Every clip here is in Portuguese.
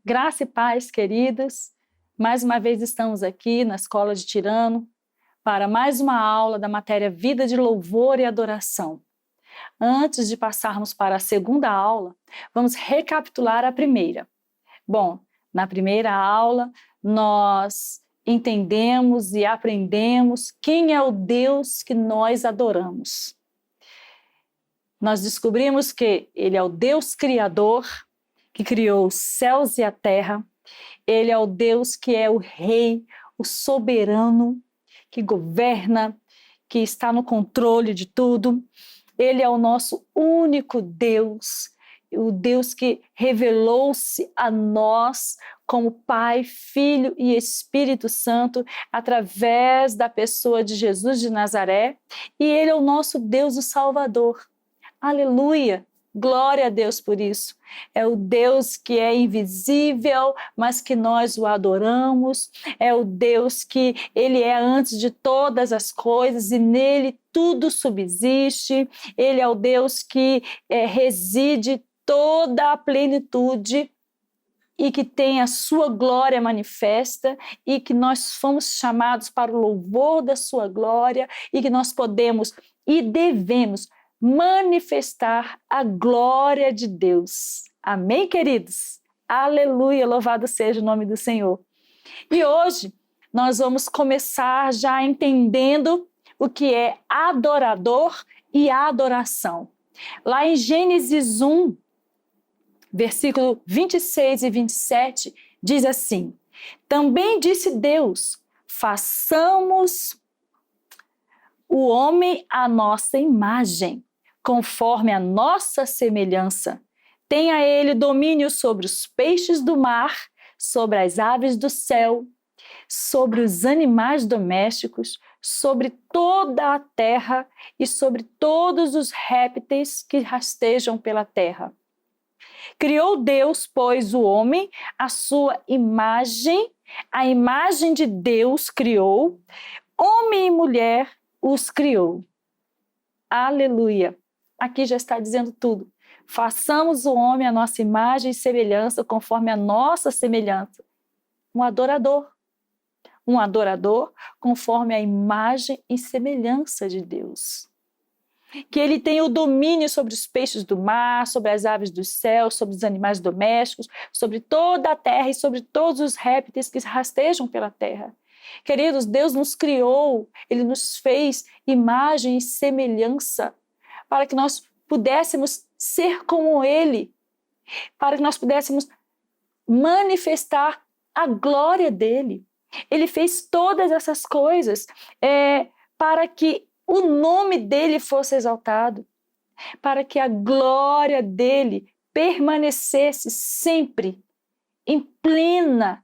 Graça e paz, queridas. Mais uma vez estamos aqui na Escola de Tirano para mais uma aula da matéria Vida de Louvor e Adoração. Antes de passarmos para a segunda aula, vamos recapitular a primeira. Bom, na primeira aula nós entendemos e aprendemos quem é o Deus que nós adoramos. Nós descobrimos que Ele é o Deus Criador, que criou os céus e a terra. Ele é o Deus que é o Rei, o soberano, que governa, que está no controle de tudo. Ele é o nosso único Deus, o Deus que revelou-se a nós como Pai, Filho e Espírito Santo através da pessoa de Jesus de Nazaré. E Ele é o nosso Deus, o Salvador. Aleluia! Glória a Deus por isso. É o Deus que é invisível, mas que nós o adoramos. É o Deus que Ele é antes de todas as coisas e nele tudo subsiste. Ele é o Deus que reside toda a plenitude e que tem a sua glória manifesta e que nós fomos chamados para o louvor da sua glória e que nós podemos e devemos manifestar a glória de Deus. Amém, queridos? Aleluia, louvado seja o nome do Senhor. E hoje nós vamos começar já entendendo o que é adorador e adoração. Lá em Gênesis 1, versículo 26 e 27, diz assim: Também disse Deus, façamos o homem à nossa imagem, conforme a nossa semelhança. Tenha ele domínio sobre os peixes do mar, sobre as aves do céu, sobre os animais domésticos, sobre toda a terra e sobre todos os répteis que rastejam pela terra. Criou Deus, pois, o homem, à sua imagem, a imagem de Deus criou, homem e mulher os criou. Aleluia! Aqui já está dizendo tudo. Façamos o homem à nossa imagem e semelhança, conforme a nossa semelhança. Um adorador conforme a imagem e semelhança de Deus. Que ele tenha o domínio sobre os peixes do mar, sobre as aves do céu, sobre os animais domésticos, sobre toda a terra e sobre todos os répteis que rastejam pela terra. Queridos, Deus nos criou, Ele nos fez imagem e semelhança para que nós pudéssemos ser como Ele, para que nós pudéssemos manifestar a glória dEle. Ele fez todas essas coisas para que o nome dEle fosse exaltado, para que a glória dEle permanecesse sempre em plena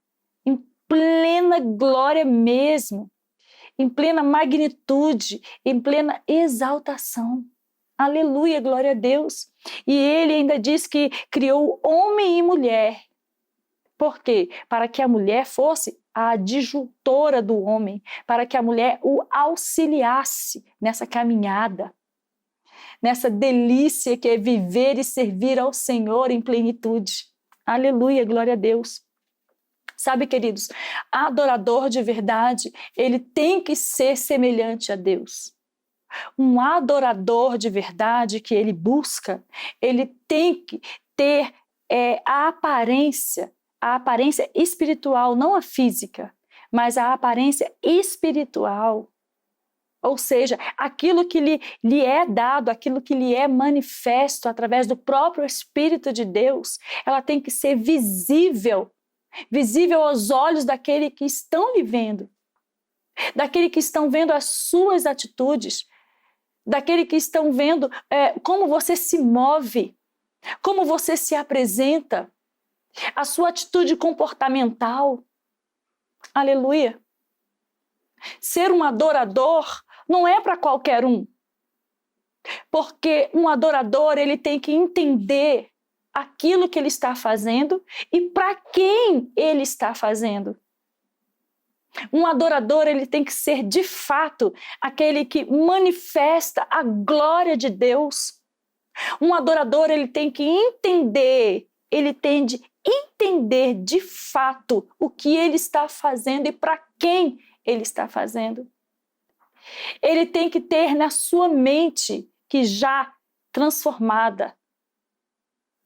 glória mesmo, em plena magnitude, em plena exaltação. Aleluia, glória a Deus. E ele ainda diz que criou homem e mulher. Por quê? Para que a mulher fosse a adjuntora do homem, para que a mulher o auxiliasse nessa caminhada, nessa delícia que é viver e servir ao Senhor em plenitude. Aleluia, glória a Deus. Sabe, queridos, adorador de verdade, ele tem que ser semelhante a Deus. Um adorador de verdade que ele busca, ele tem que ter a aparência espiritual, não a física, mas a aparência espiritual. Ou seja, aquilo que lhe é dado, aquilo que lhe é manifesto através do próprio Espírito de Deus, ela tem que ser visível aos olhos daquele que estão lhe vendo, daquele que estão vendo as suas atitudes, daquele que estão vendo como você se move, como você se apresenta, a sua atitude comportamental. Aleluia! Ser um adorador não é para qualquer um, porque um adorador ele tem que entender aquilo que ele está fazendo e para quem ele está fazendo. Um adorador ele tem que ser de fato aquele que manifesta a glória de Deus. Um adorador ele tem que entender, ele tem de entender de fato o que ele está fazendo e para quem ele está fazendo. Ele tem que ter na sua mente, que já transformada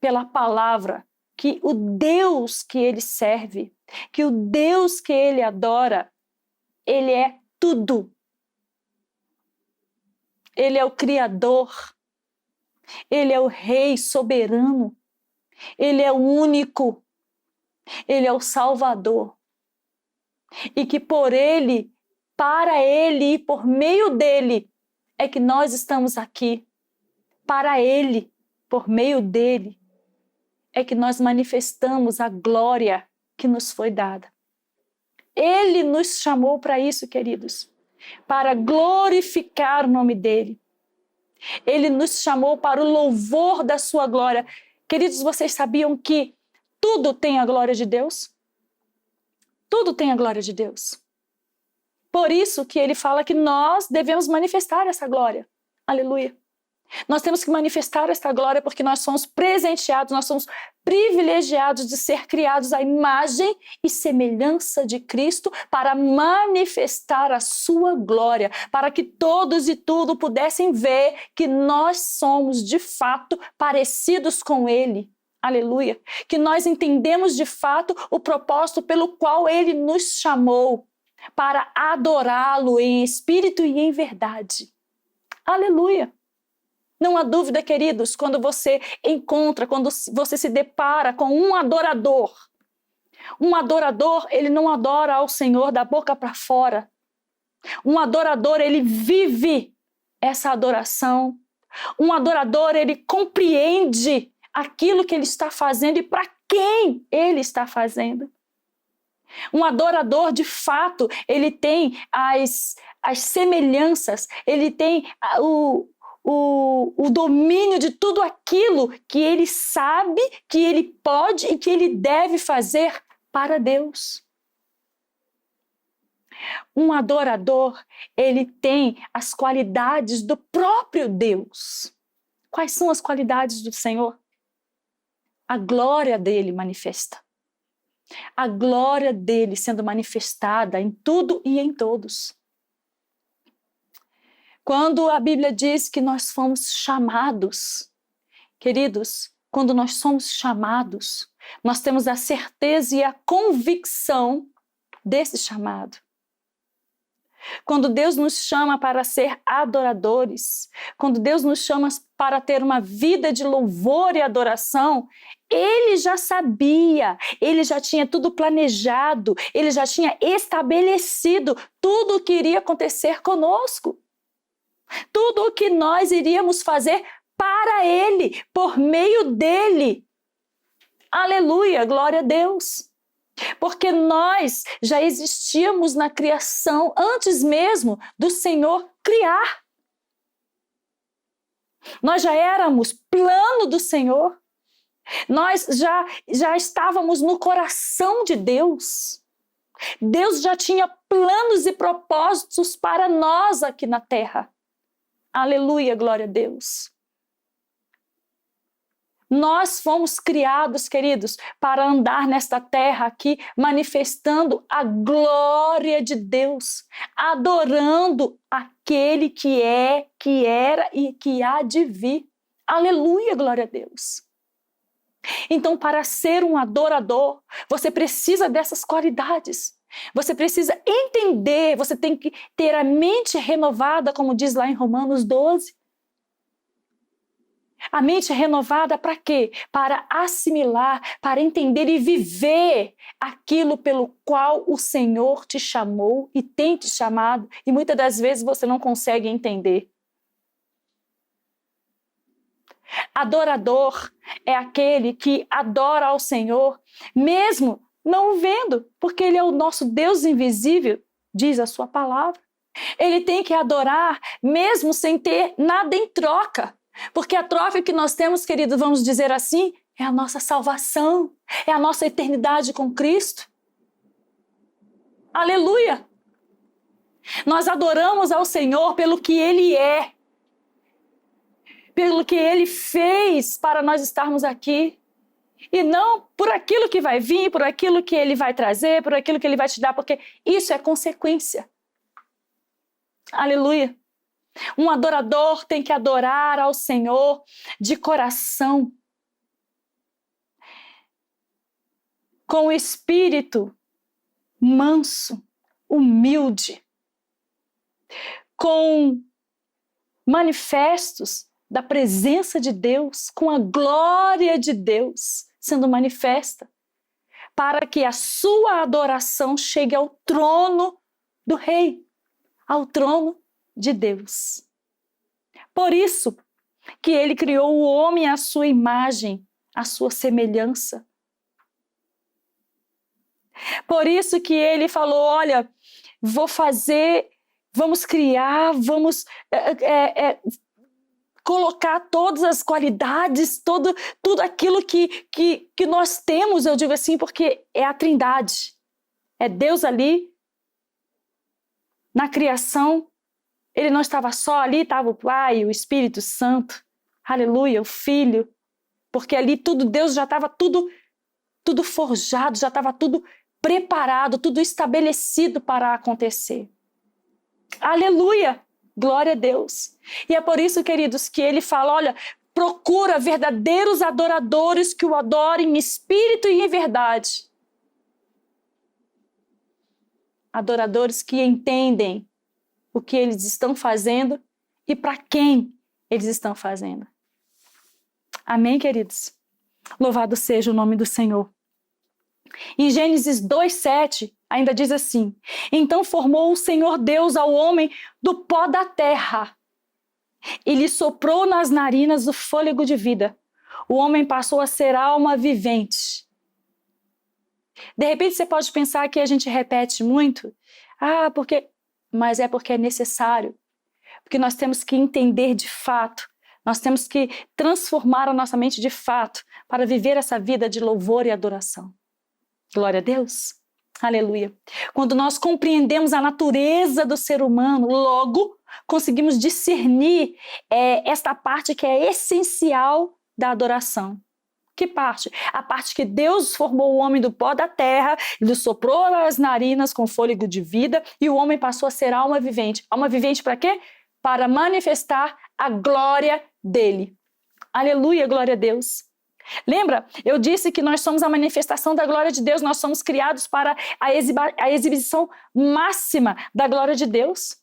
pela palavra, que o Deus que ele serve, que o Deus que ele adora, ele é tudo. Ele é o Criador, ele é o Rei soberano, ele é o único, ele é o Salvador. E que por ele, para ele e por meio dele, é que nós estamos aqui. Para ele, por meio dele, é que nós manifestamos a glória que nos foi dada. Ele nos chamou para isso, queridos, para glorificar o nome dele. Ele nos chamou para o louvor da sua glória. Queridos, vocês sabiam que tudo tem a glória de Deus? Tudo tem a glória de Deus. Por isso que ele fala que nós devemos manifestar essa glória. Aleluia. Nós temos que manifestar esta glória porque nós somos presenteados, nós somos privilegiados de ser criados à imagem e semelhança de Cristo para manifestar a sua glória, para que todos e tudo pudessem ver que nós somos de fato parecidos com Ele. Aleluia. Que nós entendemos de fato o propósito pelo qual Ele nos chamou, para adorá-lo em espírito e em verdade. Aleluia. Não há dúvida, queridos, quando você encontra, quando você se depara com um adorador, ele não adora ao Senhor da boca para fora. Um adorador, ele vive essa adoração. Um adorador, ele compreende aquilo que ele está fazendo e para quem ele está fazendo. Um adorador, de fato, ele tem as semelhanças, ele tem o domínio de tudo aquilo que ele sabe, que ele pode e que ele deve fazer para Deus. Um adorador, ele tem as qualidades do próprio Deus. Quais são as qualidades do Senhor? A glória dele manifesta. A glória dele sendo manifestada em tudo e em todos. Quando a Bíblia diz que nós fomos chamados, queridos, quando nós somos chamados, nós temos a certeza e a convicção desse chamado. Quando Deus nos chama para ser adoradores, quando Deus nos chama para ter uma vida de louvor e adoração, Ele já sabia, Ele já tinha tudo planejado, Ele já tinha estabelecido tudo o que iria acontecer conosco. Tudo o que nós iríamos fazer para Ele, por meio dEle. Aleluia, glória a Deus. Porque nós já existíamos na criação antes mesmo do Senhor criar. Nós já éramos plano do Senhor. Nós já estávamos no coração de Deus. Deus já tinha planos e propósitos para nós aqui na terra. Aleluia, glória a Deus. Nós fomos criados, queridos, para andar nesta terra aqui, manifestando a glória de Deus, adorando aquele que é, que era e que há de vir. Aleluia, glória a Deus. Então, para ser um adorador, você precisa dessas qualidades. Você precisa entender, você tem que ter a mente renovada, como diz lá em Romanos 12. A mente renovada para quê? Para assimilar, para entender e viver aquilo pelo qual o Senhor te chamou e tem te chamado, e muitas das vezes você não consegue entender. Adorador é aquele que adora ao Senhor, mesmo não o vendo, porque Ele é o nosso Deus invisível, diz a sua palavra. Ele tem que adorar mesmo sem ter nada em troca, porque a troca que nós temos, querido, vamos dizer assim, é a nossa salvação, é a nossa eternidade com Cristo. Aleluia! Nós adoramos ao Senhor pelo que Ele é, pelo que Ele fez para nós estarmos aqui. E não por aquilo que vai vir, por aquilo que ele vai trazer, por aquilo que ele vai te dar, porque isso é consequência. Aleluia. Um adorador tem que adorar ao Senhor de coração, com o espírito manso, humilde, com manifestos da presença de Deus, com a glória de Deus sendo manifesta, para que a sua adoração chegue ao trono do Rei, ao trono de Deus. Por isso que ele criou o homem à sua imagem, à sua semelhança. Por isso que ele falou, olha, vamos criar, vamos colocar todas as qualidades, tudo aquilo que nós temos, eu digo assim, porque é a Trindade. É Deus ali, na criação. Ele não estava só ali, estava o Pai, o Espírito Santo, aleluia, o Filho, porque ali Deus já estava tudo forjado, já estava tudo preparado, tudo estabelecido para acontecer. Aleluia! Glória a Deus. E é por isso, queridos, que ele fala, olha, procura verdadeiros adoradores que o adorem em espírito e em verdade. Adoradores que entendem o que eles estão fazendo e para quem eles estão fazendo. Amém, queridos? Louvado seja o nome do Senhor. Em Gênesis 2:7, ainda diz assim, então formou o Senhor Deus ao homem do pó da terra e lhe soprou nas narinas o fôlego de vida. O homem passou a ser alma vivente. De repente você pode pensar que a gente repete muito, mas é porque é necessário, porque nós temos que entender de fato, nós temos que transformar a nossa mente de fato para viver essa vida de louvor e adoração. Glória a Deus. Aleluia. Quando nós compreendemos a natureza do ser humano, logo conseguimos discernir esta parte que é essencial da adoração. Que parte? A parte que Deus formou o homem do pó da terra, lhe soprou as narinas com fôlego de vida e o homem passou a ser alma vivente. Alma vivente para quê? Para manifestar a glória dele. Aleluia, glória a Deus. Lembra? Eu disse que nós somos a manifestação da glória de Deus, nós somos criados para a exibição máxima da glória de Deus.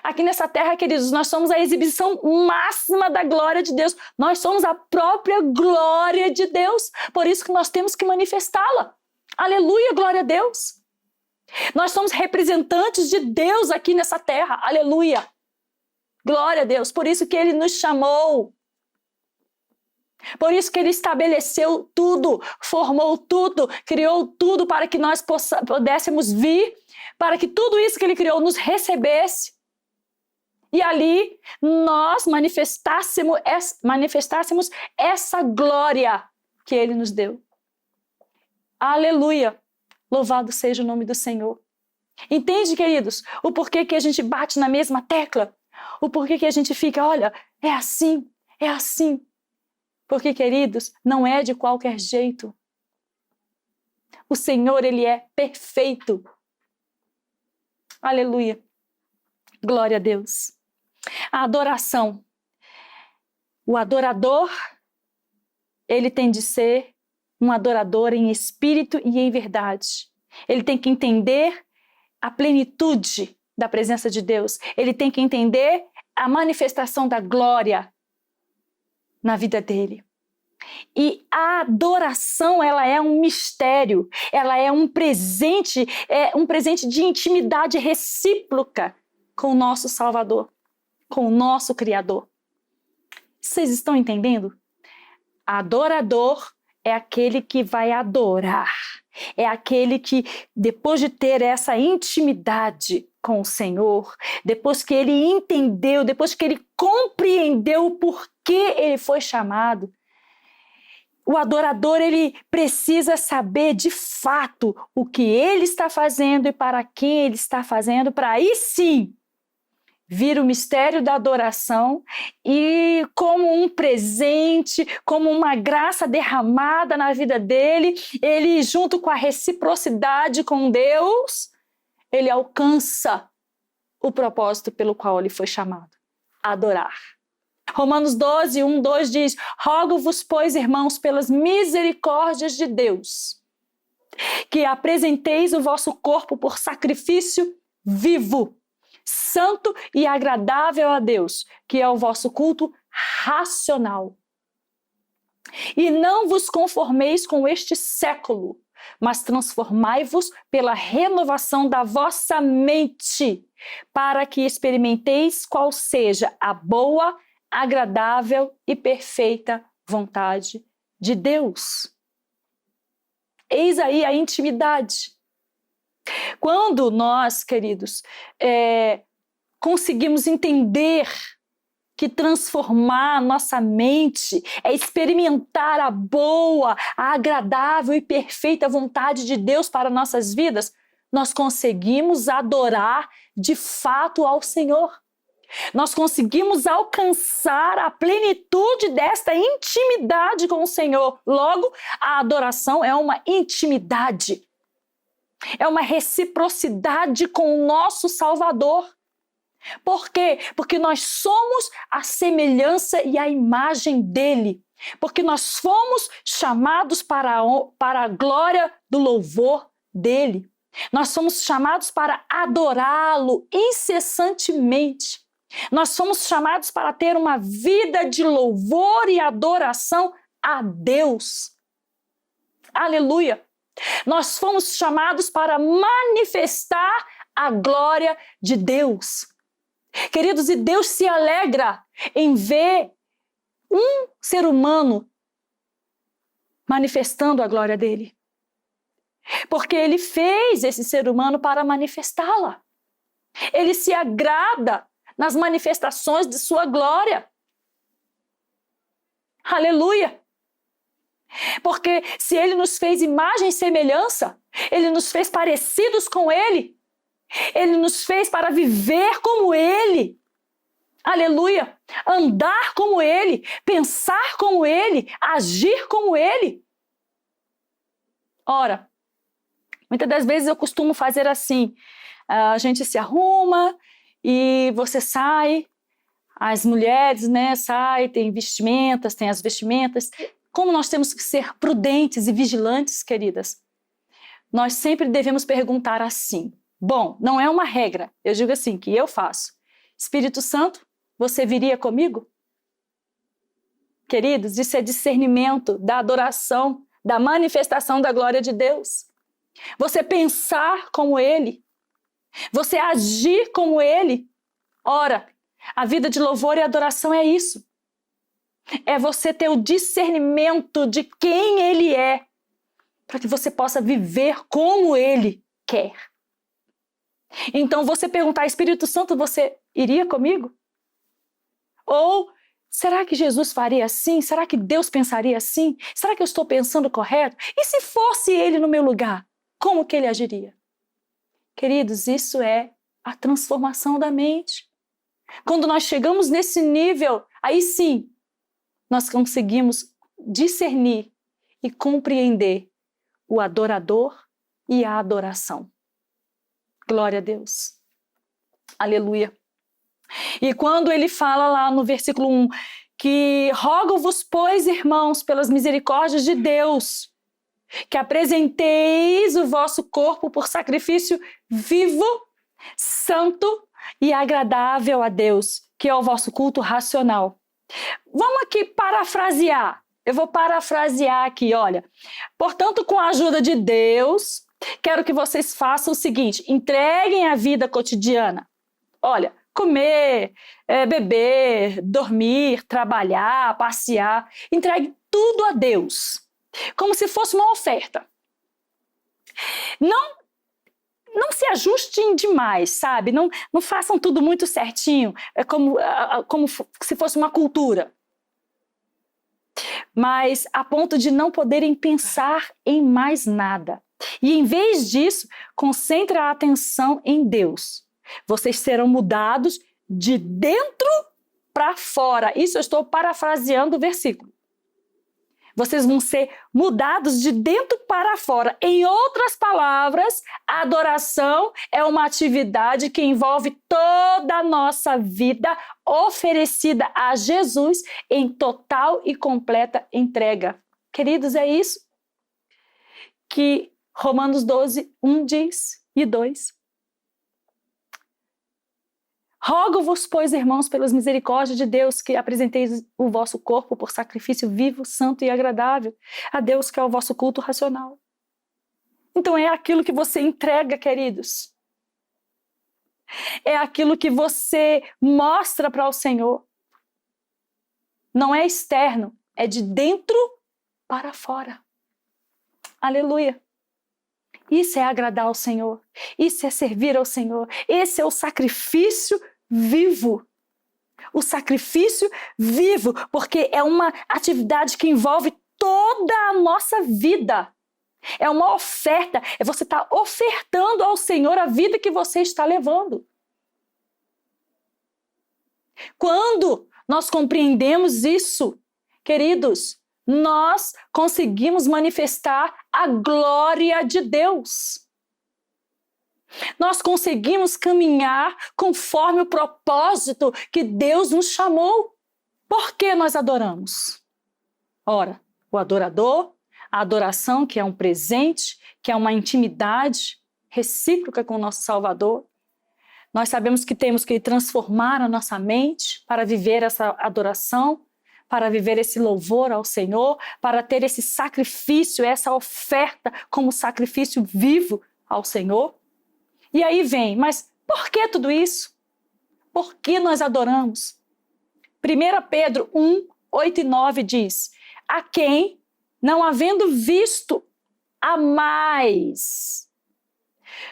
Aqui nessa terra, queridos, nós somos a exibição máxima da glória de Deus. Nós somos a própria glória de Deus. Por isso que nós temos que manifestá-la. Aleluia, glória a Deus. Nós somos representantes de Deus aqui nessa terra. Aleluia. Glória a Deus. Por isso que Ele nos chamou. Por isso que Ele estabeleceu tudo, formou tudo, criou tudo para que nós pudéssemos vir, para que tudo isso que Ele criou nos recebesse. E ali nós manifestássemos essa glória que Ele nos deu. Aleluia! Louvado seja o nome do Senhor. Entende, queridos, o porquê que a gente bate na mesma tecla? O porquê que a gente fica, olha, é assim, é assim. Porque, queridos, não é de qualquer jeito. O Senhor, Ele é perfeito. Aleluia. Glória a Deus. A adoração. O adorador, ele tem de ser um adorador em espírito e em verdade. Ele tem que entender a plenitude da presença de Deus. Ele tem que entender a manifestação da glória na vida dele. E a adoração, ela é um mistério, ela é um presente de intimidade recíproca com o nosso Salvador, com o nosso Criador. Vocês estão entendendo? Adorador é aquele que vai adorar, é aquele que, depois de ter essa intimidade com o Senhor, depois que ele entendeu, depois que ele compreendeu o porquê ele foi chamado, o adorador, ele precisa saber de fato o que ele está fazendo e para quem ele está fazendo, para aí sim vir o mistério da adoração e, como um presente, como uma graça derramada na vida dele, ele, junto com a reciprocidade com Deus, ele alcança o propósito pelo qual ele foi chamado: adorar. Romanos 12, 1, 2 diz: rogo-vos, pois, irmãos, pelas misericórdias de Deus, que apresenteis o vosso corpo por sacrifício vivo, santo e agradável a Deus, que é o vosso culto racional. E não vos conformeis com este século, mas transformai-vos pela renovação da vossa mente, para que experimenteis qual seja a boa, agradável e perfeita vontade de Deus. Eis aí a intimidade. Quando nós, queridos, conseguimos entender que transformar nossa mente é experimentar a boa, a agradável e perfeita vontade de Deus para nossas vidas, nós conseguimos adorar de fato ao Senhor. Nós conseguimos alcançar a plenitude desta intimidade com o Senhor. Logo, a adoração é uma intimidade. É uma reciprocidade com o nosso Salvador. Por quê? Porque nós somos a semelhança e a imagem dele. Porque nós fomos chamados para a glória do louvor dele. Nós somos chamados para adorá-lo incessantemente. Nós somos chamados para ter uma vida de louvor e adoração a Deus. Aleluia! Nós fomos chamados para manifestar a glória de Deus. Queridos, e Deus se alegra em ver um ser humano manifestando a glória dele. Porque ele fez esse ser humano para manifestá-la. Ele se agrada nas manifestações de sua glória. Aleluia! Porque se ele nos fez imagem e semelhança, ele nos fez parecidos com ele, ele nos fez para viver como ele. Aleluia! Andar como ele, pensar como ele, agir como ele. Ora, muitas das vezes eu costumo fazer assim, a gente se arruma e você sai, as mulheres, né, saem, tem vestimentas, tem as vestimentas. Como nós temos que ser prudentes e vigilantes, queridas, nós sempre devemos perguntar assim. Bom, não é uma regra, eu digo assim, que eu faço. Espírito Santo, você viria comigo? Queridos, isso é discernimento da adoração, da manifestação da glória de Deus. Você pensar como ele, você agir como ele. Ora, a vida de louvor e adoração é isso. É você ter o discernimento de quem ele é, para que você possa viver como ele quer. Então você perguntar, Espírito Santo, você iria comigo? Ou será que Jesus faria assim? Será que Deus pensaria assim? Será que eu estou pensando correto? E se fosse ele no meu lugar, como que ele agiria? Queridos, isso é a transformação da mente. Quando nós chegamos nesse nível, aí sim, nós conseguimos discernir e compreender o adorador e a adoração. Glória a Deus. Aleluia. E quando ele fala lá no versículo 1, que rogo-vos, pois, irmãos, pelas misericórdias de Deus, que apresenteis o vosso corpo por sacrifício vivo, santo e agradável a Deus, que é o vosso culto racional. Vamos aqui parafrasear. Eu vou parafrasear aqui, olha. Portanto, com a ajuda de Deus, quero que vocês façam o seguinte, entreguem a vida cotidiana. Olha, comer, beber, dormir, trabalhar, passear, entregue tudo a Deus, como se fosse uma oferta. Não se ajustem demais, sabe? Não façam tudo muito certinho, como se fosse uma cultura. Mas a ponto de não poderem pensar em mais nada. E em vez disso, concentre a atenção em Deus. Vocês serão mudados de dentro para fora. Isso eu estou parafraseando o versículo. Vocês vão ser mudados de dentro para fora. Em outras palavras, a adoração é uma atividade que envolve toda a nossa vida oferecida a Jesus em total e completa entrega. Queridos, é isso que Romanos 12, 1 diz e 2. Rogo-vos, pois, irmãos, pelas misericórdias de Deus, que apresenteis o vosso corpo por sacrifício vivo, santo e agradável a Deus, que é o vosso culto racional. Então é aquilo que você entrega, queridos. É aquilo que você mostra para o Senhor. Não é externo, é de dentro para fora. Aleluia. Isso é agradar ao Senhor. Isso é servir ao Senhor. Esse é o sacrifício vivo. O sacrifício vivo, porque é uma atividade que envolve toda a nossa vida. É uma oferta, é você estar ofertando ao Senhor a vida que você está levando. Quando nós compreendemos isso, queridos, nós conseguimos manifestar a glória de Deus. Nós conseguimos caminhar conforme o propósito que Deus nos chamou. Por que nós adoramos? Ora, o adorador, a adoração, que é um presente, que é uma intimidade recíproca com o nosso Salvador. Nós sabemos que temos que transformar a nossa mente para viver essa adoração, para viver esse louvor ao Senhor, para ter esse sacrifício, essa oferta como sacrifício vivo ao Senhor. E aí vem, mas por que tudo isso? Por que nós adoramos? 1 Pedro 1, 8 e 9 diz: a quem, não havendo visto, amais,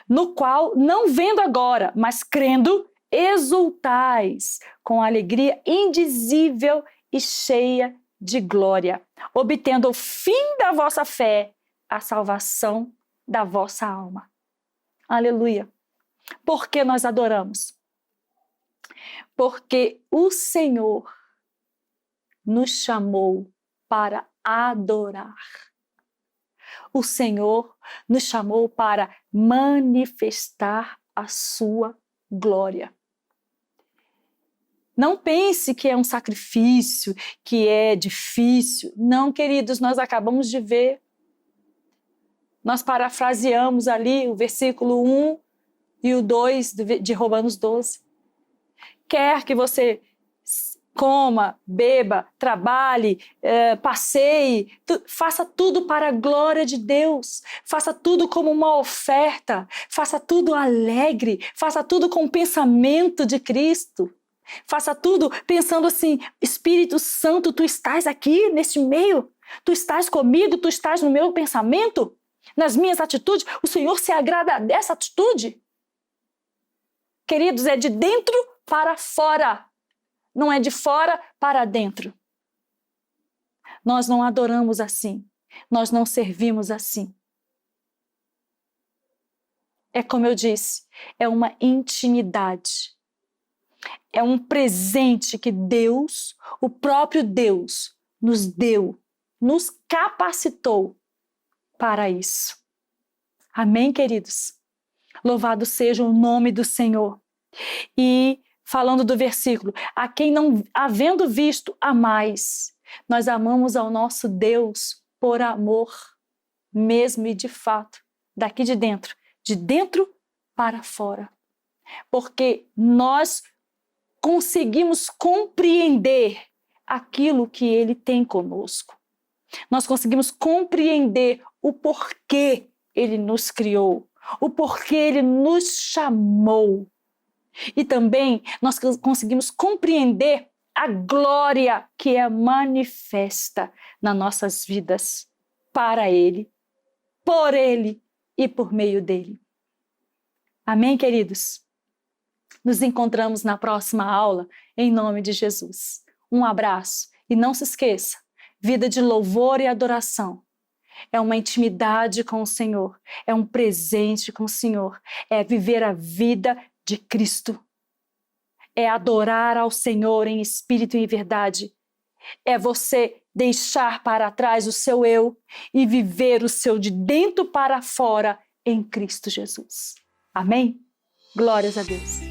no qual, não vendo agora, mas crendo, exultais com alegria indizível e cheia de glória, obtendo o fim da vossa fé, a salvação da vossa alma. Aleluia. Por que nós adoramos? Porque o Senhor nos chamou para adorar. O Senhor nos chamou para manifestar a sua glória. Não pense que é um sacrifício, que é difícil. Não, queridos, nós acabamos de ver. Nós parafraseamos ali o versículo 1 e o 2 de Romanos 12. Quer que você coma, beba, trabalhe, passeie, faça tudo para a glória de Deus. Faça tudo como uma oferta. Faça tudo alegre. Faça tudo com o pensamento de Cristo. Faça tudo pensando assim: Espírito Santo, tu estás aqui neste meio? Tu estás comigo? Tu estás no meu pensamento? Nas minhas atitudes? O Senhor se agrada dessa atitude? Queridos, é de dentro para fora. Não é de fora para dentro. Nós não adoramos assim. Nós não servimos assim. É como eu disse, é uma intimidade. É um presente que Deus, o próprio Deus, nos deu, nos capacitou para isso. Amém, queridos? Louvado seja o nome do Senhor. E falando do versículo, a quem não havendo visto, amais. Nós amamos ao nosso Deus por amor, mesmo e de fato, daqui de dentro para fora. Porque nós conseguimos compreender aquilo que Ele tem conosco. Nós conseguimos compreender o porquê Ele nos criou, o porquê Ele nos chamou. E também nós conseguimos compreender a glória que é manifesta nas nossas vidas para Ele, por Ele e por meio dEle. Amém, queridos? Nos encontramos na próxima aula, em nome de Jesus. Um abraço e não se esqueça, vida de louvor e adoração é uma intimidade com o Senhor, é um presente com o Senhor, é viver a vida de Cristo. é adorar ao Senhor em espírito e em verdade. É você deixar para trás o seu eu e viver o seu de dentro para fora em Cristo Jesus. Amém? Glórias a Deus.